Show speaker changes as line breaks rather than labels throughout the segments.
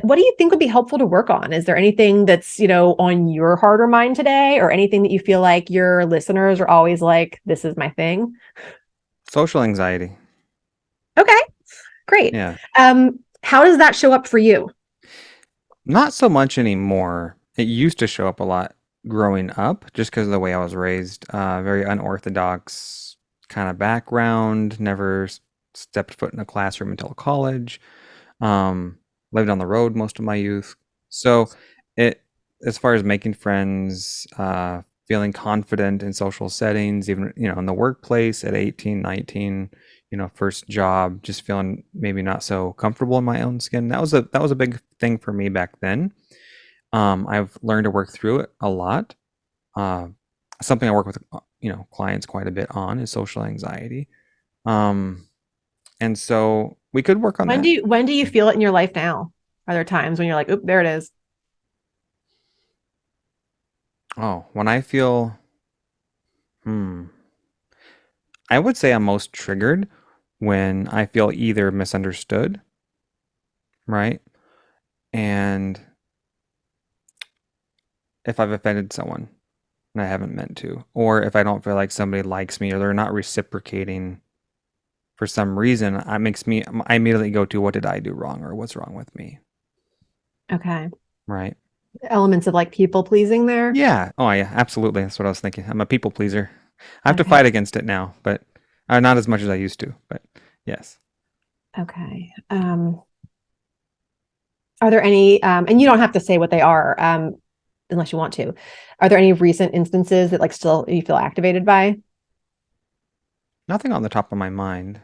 What do you think would be helpful to work on? Is there anything that's, on your heart or mind today, or anything that you feel like your listeners are always like, this is my thing?
Social anxiety.
Okay, great.
Yeah.
How does that show up for you?
Not so much anymore. It used to show up a lot growing up just because of the way I was raised. Very unorthodox kind of background. Never stepped foot in a classroom until college. Um, Lived on the road most of my youth. So it, as far as making friends, feeling confident in social settings, even, in the workplace at 18, 19, first job, just feeling maybe not so comfortable in my own skin. That was a big thing for me back then. I've learned to work through it a lot. Uh, Something I work with, clients quite a bit on is social anxiety. Um, and so we could work on that.
When do you feel it in your life now? Are there times when you're like, oop, there it is?
Oh, when I feel, hmm, I would say I'm most triggered when I feel either misunderstood, right? And if I've offended someone and I haven't meant to, or if I don't feel like somebody likes me or they're not reciprocating for some reason, I immediately go to what did I do wrong or what's wrong with me,
Okay.
right?
Elements of like people pleasing there.
Yeah. Oh, yeah, absolutely. That's what I was thinking. I'm a people pleaser. I have to
Okay.
fight against it now, but not as much as I used to, but yes.
Okay. Are there any, and you don't have to say what they are, unless you want to. Are there any recent instances that like still you feel activated by?
Nothing on the top of my mind.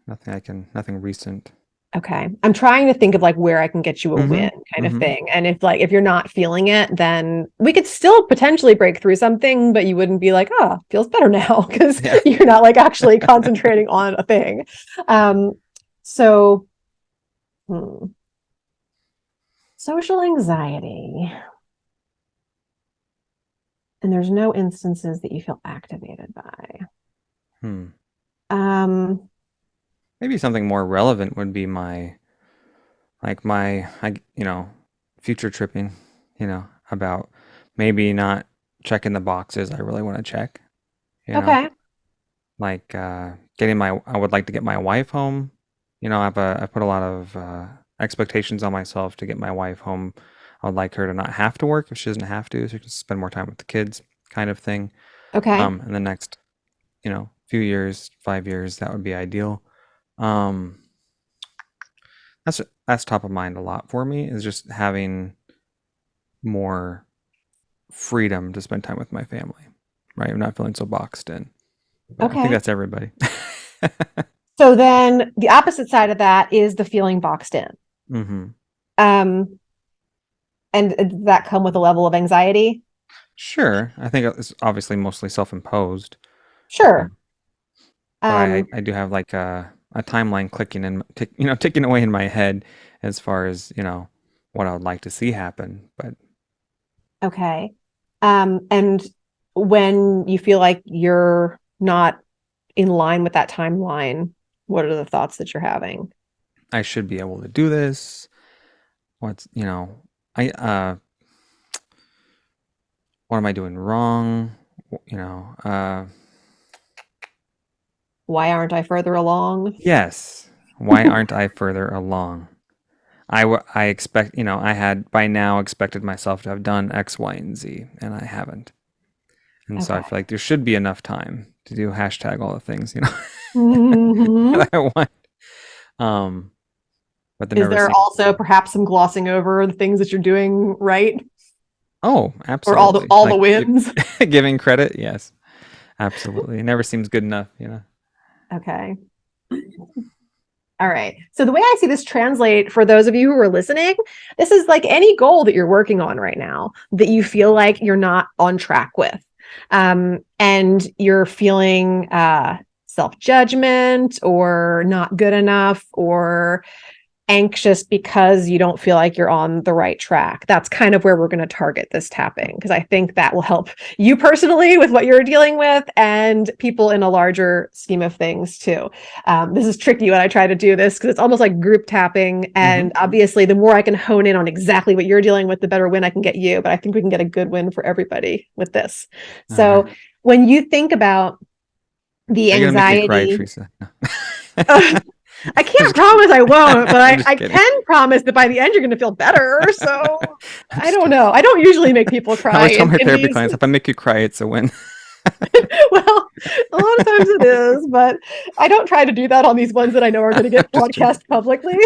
Nothing recent.
Okay. I'm trying to think of like where I can get you a
Mm-hmm.
win kind of
Mm-hmm.
thing. And if you're not feeling it, then we could still potentially break through something, but you wouldn't be like, oh, feels better now because
Yeah.
you're not like actually concentrating on a thing. Um, so hmm, social anxiety. And there's no instances that you feel activated by.
Hmm.
Um,
Maybe something more relevant would be future tripping, about maybe not checking the boxes I really want to check, you know,
okay.
like I would like to get my wife home. I put a lot of expectations on myself to get my wife home. I would like her to not have to work if she doesn't have to, so she can spend more time with the kids, kind of thing.
Okay.
In the next, few years, 5 years, that would be ideal. Um, that's that's top of mind a lot for me is just having more freedom to spend time with my family, right? I'm not feeling so boxed in. But I think
Okay.
that's everybody.
So then the opposite side of that is the feeling boxed in.
Hmm.
Um, and does that come with a level of anxiety?
Sure. I think it's obviously mostly self-imposed.
Sure.
But I,
Um,
I do have like a timeline ticking away in my head as far as, what I would like to see happen. But
okay. And when you feel like you're not in line with that timeline, what are the thoughts that you're having?
I should be able to do this. What's, I what am I doing wrong? You know, uh
Why aren't I further along?
yes. Why aren't I further along? I expect, I had by now expected myself to have done X, Y, and Z, and I haven't. And so I
Okay.
feel like there should be enough time to do hashtag all the things,
Mhm.
that I want. Um, but there
Is
never
there
seems to
also
be.
perhaps some glossing over the things that you're doing right,
Oh,
or all the
absolutely.
all the
Like
wins?
giving credit, yes, absolutely. It never seems good enough.
Okay. All right. So the way I see this translate for those of you who are listening, this is like any goal that you're working on right now that you feel like you're not on track with. And you're feeling self-judgment or not good enough or anxious because you don't feel like you're on the right track. That's kind of where we're going to target this tapping, because I think that will help you personally with what you're dealing with and people in a larger scheme of things too. This is tricky when I try to do this because it's almost like group tapping. And obviously, the more I can hone in on exactly what you're dealing with, the better win I can get you. But I think we can get a good win for everybody with this. So when you think about the
Are you gonna make me cry,
anxiety,
Theresa?
I can't
Just
promise I won't, but
I'm just
I
kidding.
can promise that by the end you're going to feel better. So
I'm
I
just
don't
kidding.
know. I don't usually make people
I
cry
always tell my
in
therapy
these.
clients, if I make you cry, it's a win.
Well, a lot of times it is, but I don't try to do that on these ones that I know are going to get
Just kidding.
broadcast publicly.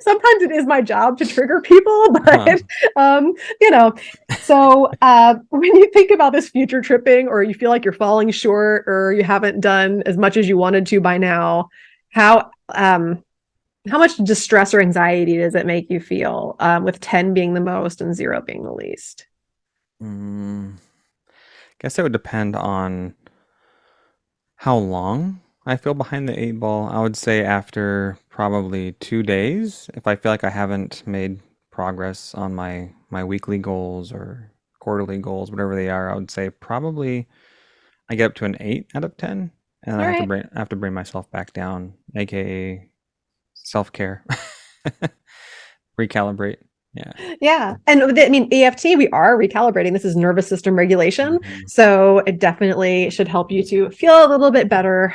Sometimes it is my job to trigger people, but um, you know. So when you think about this future tripping, or you feel like you're falling short, or you haven't done as much as you wanted to by now, how much distress or anxiety does it make you feel, with 10 being the most and 0 being the least?
Mm, guess it would depend on how long I feel behind the 8 ball. I would say after probably 2 days, if I feel like I haven't made progress on my weekly goals or quarterly goals, whatever they are, I would say probably I get up to an 8 out of 10, and
All
I
right.
have to bring myself back down, aka self-care. Recalibrate. Yeah.
Yeah. And I mean, EFT, we are recalibrating. This is nervous system regulation.
Mhm.
So it definitely should help you to feel a little bit better,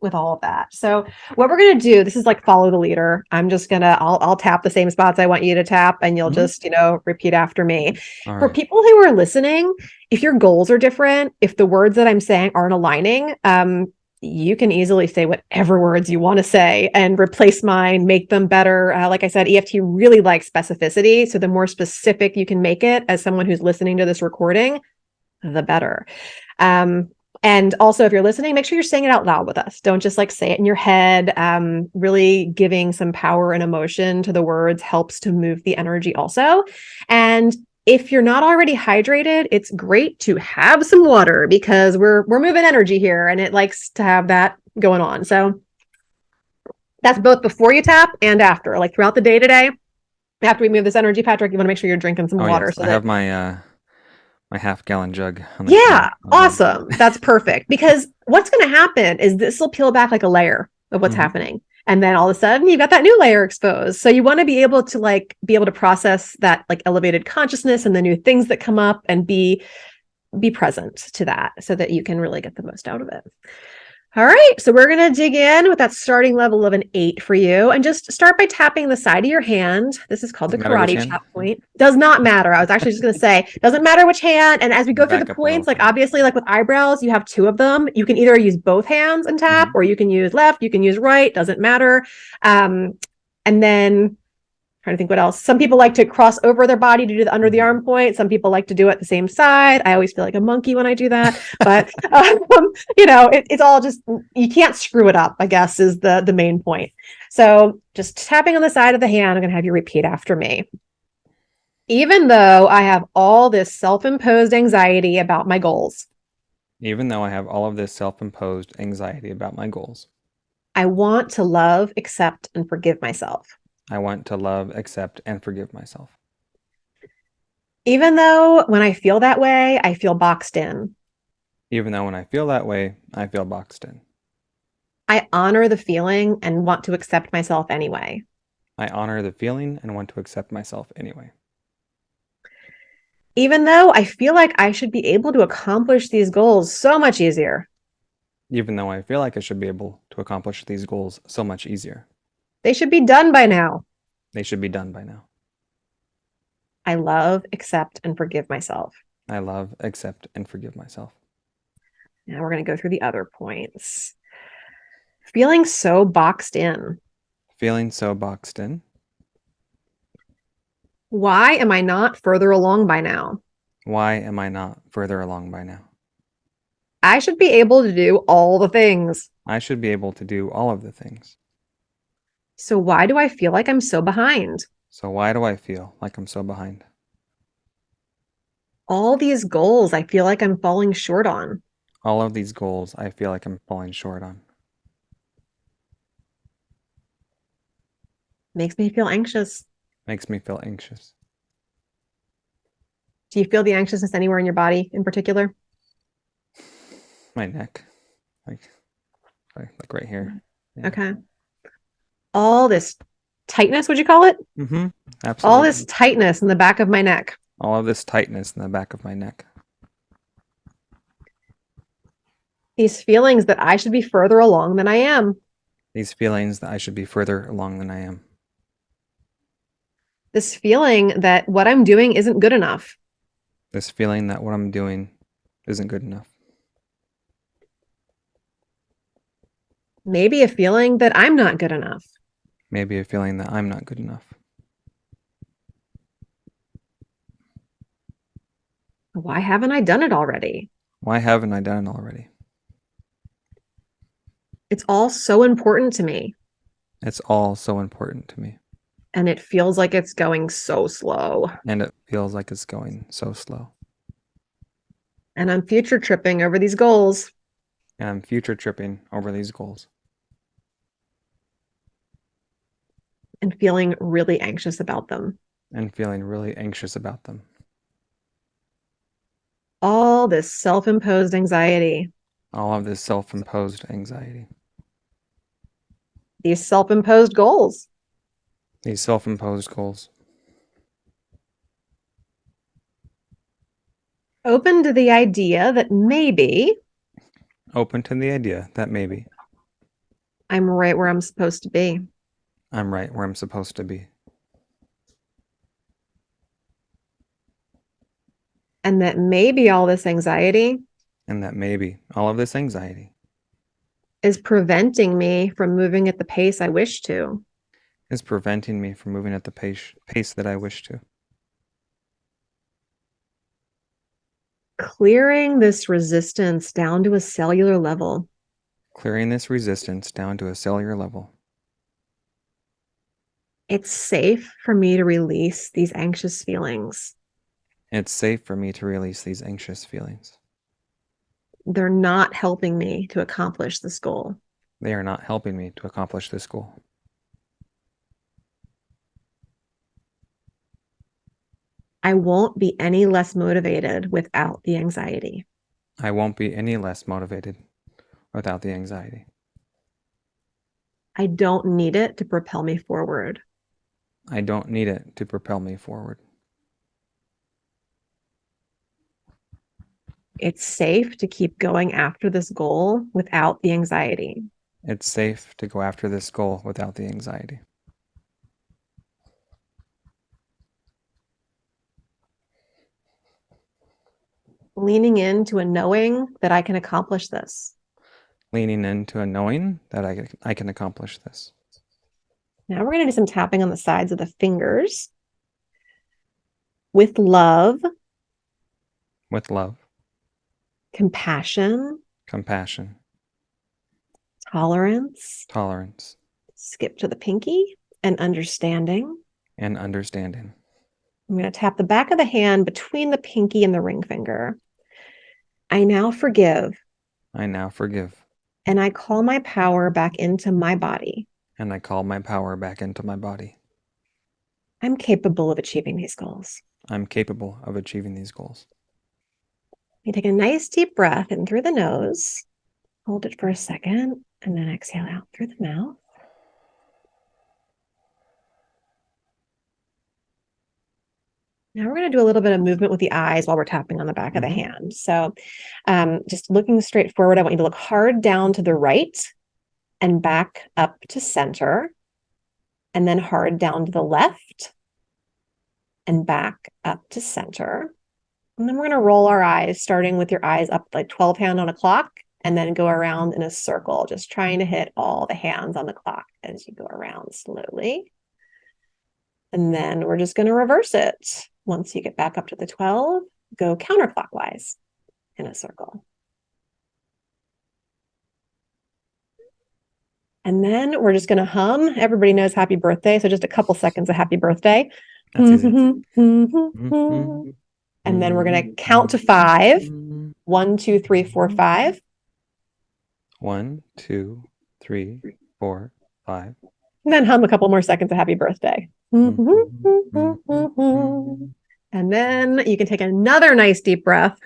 with all of that. So what we're going to do, this is like follow the leader. I'll tap the same spots I want you to tap, and you'll
Mhm.
just, repeat after me.
All
For
right.
people who are listening, if your goals are different, if the words that I'm saying aren't aligning, you can easily say whatever words you want to say and replace mine, make them better. Like I said, EFT really likes specificity. So the more specific you can make it as someone who's listening to this recording, the better. Um, and also, if you're listening, make sure you're saying it out loud with us. Don't just like say it in your head. Really giving some power and emotion to the words helps to move the energy also. And if you're not already hydrated, it's great to have some water, because we're moving energy here and it likes to have that going on. So that's both before you tap and after, like throughout the day today. After we move this energy, Patrick, you want to make sure you're drinking some
Oh
water
yes,
so
I
that.
have my half-gallon jug on the
Yeah,
counter on the bed.
awesome. That's perfect. Because what's going to happen is this will peel back like a layer of what's
Mhm.
happening. And then all of a sudden you've got that new layer exposed. So you want to be able to process that like elevated consciousness and the new things that come up, and be present to that so that you can really get the most out of it. All right, so we're going to dig in with that starting level of an 8 for you, and just start by tapping the side of your hand. This is called the
Doesn't matter which
karate
hand.
chop point. Does not matter. I was actually just going to say, doesn't matter which hand. And as we go through the
Back up a little
points, like
further.
obviously, like with eyebrows, you have 2 of them. You can either use both hands and tap,
Mhm.
or you can use left, you can use right, doesn't matter. And then trying to think what else. Some people like to cross over their body to do the under the arm point. Some people like to do it the same side. I always feel like a monkey when I do that, but it's all just, you can't screw it up, I guess, is the main point. So just tapping on the side of the hand, I'm going to have you repeat after me. Even though I have all this self-imposed anxiety about my goals,
Even though I have all of this self-imposed anxiety about my goals,
I want to love, accept, and forgive myself.
I want to love, accept, and forgive myself.
Even though when I feel that way, I feel boxed in,
Even though when I feel that way, I feel boxed in.
I honor the feeling and want to accept myself anyway.
I honor the feeling and want to accept myself anyway.
Even though I feel like I should be able to accomplish these goals so much easier,
Even though I feel like I should be able to accomplish these goals so much easier.
they should be done by now.
They should be done by now.
I love, accept, and forgive myself.
I love, accept, and forgive myself.
Now we're going to go through the other points. Feeling so boxed in.
Feeling so boxed in.
Why am I not further along by now?
Why am I not further along by now?
I should be able to do all the things.
I should be able to do all of the things.
So why do I feel like I'm so behind?
So why do I feel like I'm so behind?
All these goals I feel like I'm falling short on.
All of these goals I feel like I'm falling short on.
Makes me feel anxious.
Makes me feel anxious.
Do you feel the anxiousness anywhere in your body in particular?
My neck, like right here. Yeah.
Okay. All this tightness, would you call it?
Mm-hmm.
All this
Absolutely.
tightness in the back of my neck.
All of this tightness in the back of my neck.
These feelings that I should be further along than I am.
These feelings that I should be further along than I am.
This feeling that what I'm doing isn't good enough.
This feeling that what I'm doing isn't good enough.
Maybe a feeling that I'm not good enough.
Maybe a feeling that I'm not good enough.
Why haven't I done it already?
Why haven't I done it already?
It's all so important to me.
It's all so important to me.
And it feels like it's going so slow.
And it feels like it's going so slow.
And I'm future tripping over these goals.
And I'm future tripping over these goals.
And feeling really anxious about them.
And feeling really anxious about them.
All this self-imposed anxiety.
All of this self-imposed anxiety.
These self-imposed goals.
These self-imposed goals.
Open to the idea that maybe
Open to the idea that maybe
I'm right where I'm supposed to be.
I'm right where I'm supposed to be.
And that maybe all this anxiety
And that maybe all of this anxiety
is preventing me from moving at the pace I wish to.
is preventing me from moving at the pace that I wish to.
Clearing this resistance down to a cellular level.
Clearing this resistance down to a cellular level.
It's safe for me to release these anxious feelings.
It's safe for me to release these anxious feelings.
They're not helping me to accomplish this goal.
They are not helping me to accomplish this goal.
I won't be any less motivated without the anxiety.
I won't be any less motivated without the anxiety.
I don't need it to propel me forward.
I don't need it to propel me forward.
It's safe to keep going after this goal without the anxiety.
It's safe to go after this goal without the anxiety.
Leaning into a knowing that I can accomplish this.
Leaning into a knowing that I can accomplish this.
Now we're going to do some tapping on the sides of the fingers. With love.
With love.
Compassion.
Compassion.
Tolerance.
Tolerance.
Skip to the pinky. And understanding.
And understanding.
I'm going to tap the back of the hand between the pinky and the ring finger. I now forgive.
I now forgive.
And I call my power back into my body.
And I call my power back into my body.
I'm capable of achieving these goals.
I'm capable of achieving these goals.
You take a nice deep breath in through the nose. Hold it for a second, and then exhale out through the mouth. Now we're going to do a little bit of movement with the eyes while we're tapping on the back of the hand. So just looking straight forward, I want you to look hard down to the right and back up to center, and then hard down to the left and back up to center. And then we're going to roll our eyes, starting with your eyes up like 12 hand on a clock, and then go around in a circle, just trying to hit all the hands on the clock as you go around slowly. And then we're just going to reverse it. Once you get back up to the 12, go counterclockwise in a circle. And then we're just going to hum. Everybody knows happy birthday, so just a couple seconds of happy birthday.
That's easy.
And then we're going to count to 5. 1, 2, 3, 4, 5.
1, 2, 3, 4, 5.
And then hum a couple more seconds of happy birthday. And then you can take another nice deep breath.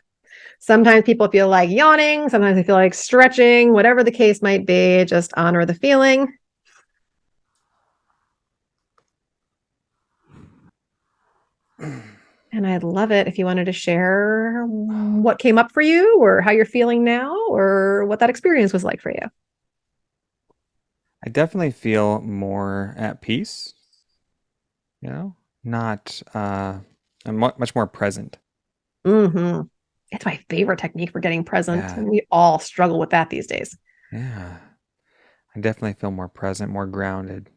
Sometimes people feel like yawning. Sometimes they feel like stretching, whatever the case might be. Just honor the feeling. And I'd love it if you wanted to share what came up for you or how you're feeling now or what that experience was like for you.
I definitely feel more at peace, not I'm much more present.
Mm-hmm. It's my favorite technique for getting present.
Yeah.
And we all struggle with that these days.
Yeah. I definitely feel more present, more grounded,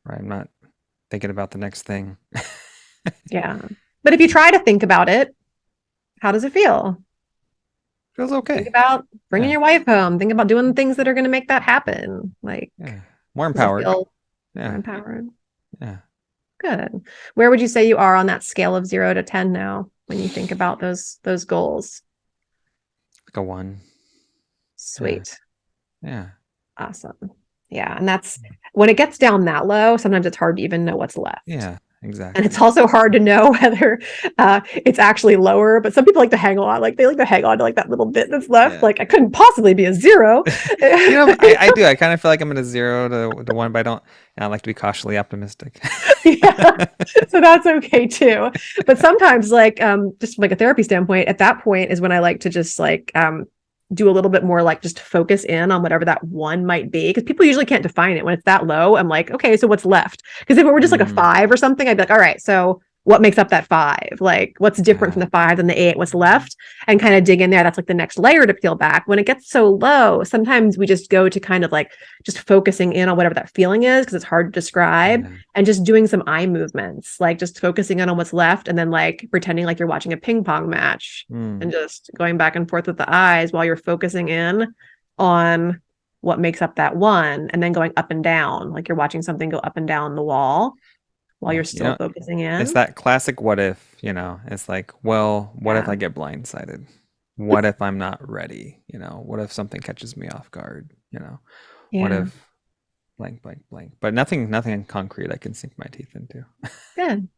right? I'm not thinking about the next thing.
Yeah. But if you try to think about it, how does it feel?
Feels
Think
okay.
about bringing
Yeah.
your wife home. Think about doing the things that are going to make that happen. Like,
Yeah. More
does it
empowered.
feel more
Yeah.
empowered?
Yeah.
Good. Where would you say you are on that scale of 0 to 10 now when you think about those goals?
Like a 1.
Sweet.
Yeah.
Awesome. Yeah. And that's when it gets down that low, sometimes it's hard to even know what's left.
Yeah.
And
Exactly.
it's also hard to know whether it's actually lower, but some people like to hang on, like they like to hang on to like that little bit that's left.
Yeah.
Like I couldn't possibly be a 0.
I do. I kind of feel like I'm at a 0 to 1, but I like to be cautiously optimistic.
Yeah. So that's okay too. But sometimes like just from like a therapy standpoint, at that point is when I like to just like do a little bit more like just focus in on whatever that 1 might be. Because people usually can't define it when it's that low. I'm like, okay, so what's left? Because if it were just like a 5 or something, I'd be like, all right, so what makes up that 5? Like what's different from the 5 than the 8? What's left? And kind of dig in there. That's like the next layer to peel back. When it gets so low, sometimes we just go to kind of like just focusing in on whatever that feeling is because it's hard to describe and just doing some eye movements, like just focusing in on what's left and then like pretending like you're watching a ping pong match and just going back and forth with the eyes while you're focusing in on what makes up that 1 and then going up and down, like you're watching something go up and down the wall while you're still focusing in.
It's that classic what if, it's like, well, what if I get blindsided? What if I'm not ready? What if something catches me off guard? What if blank, blank, blank? But nothing concrete I can sink my teeth into.
Good.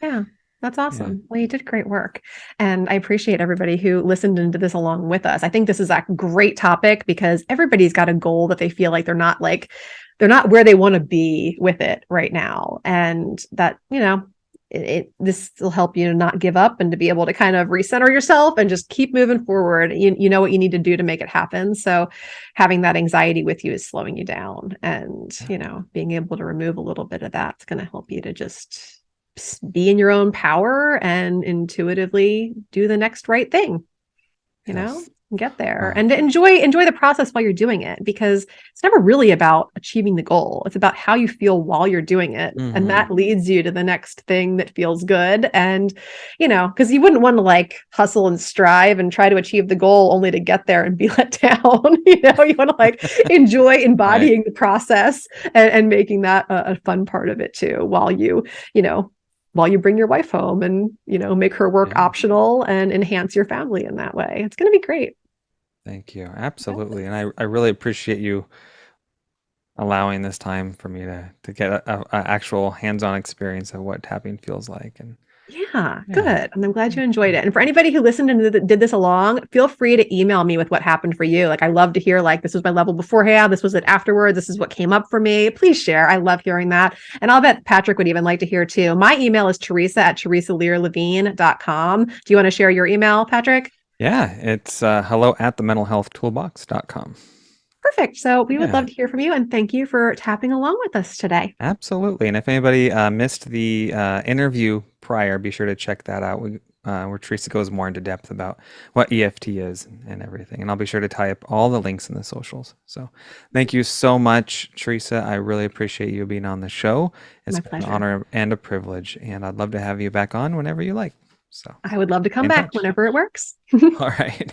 Yeah. That's awesome. Yeah. Well, you did great work. And I appreciate everybody who listened into this along with us. I think this is a great topic because everybody's got a goal that they feel like they're not where they want to be with it right now. And that, this will help you to not give up and to be able to kind of recenter yourself and just keep moving forward. You know what you need to do to make it happen. So having that anxiety with you is slowing you down and, being able to remove a little bit of that's going to help you to just be in your own power and intuitively do the next right thing, get there and to enjoy the process while you're doing it, because it's never really about achieving the goal. It's about how you feel while you're doing it. And that leads you to the next thing that feels good. And, because you wouldn't want to like hustle and strive and try to achieve the goal only to get there and be let down. You want to like enjoy embodying the process and making that a fun part of it too, while you bring your wife home and, make her work optional and enhance your family in that way. It's going to be great.
Thank you. Absolutely. And I really appreciate you allowing this time for me to get a actual hands-on experience of what tapping feels like. And
good. And I'm glad you enjoyed it. And for anybody who listened and did this along, feel free to email me with what happened for you. Like I love to hear like, this was my level beforehand. This was it afterwards. This is what came up for me. Please share. I love hearing that. And I'll bet Patrick would even like to hear too. My email is Theresa@theresalearlevine.com. Do you want to share your email, Patrick?
Yeah, it's hello@thementalhealthtoolbox.com.
Perfect. So we would love to hear from you, and thank you for tapping along with us today.
Absolutely. And if anybody missed the interview prior, be sure to check that out, where Theresa goes more into depth about what EFT is and everything. And I'll be sure to tie up all the links in the socials. So thank you so much, Theresa. I really appreciate you being on the show. It's been an honor and a privilege, and I'd love to have you back on whenever you like. So
I would love to come back whenever it works.
All right.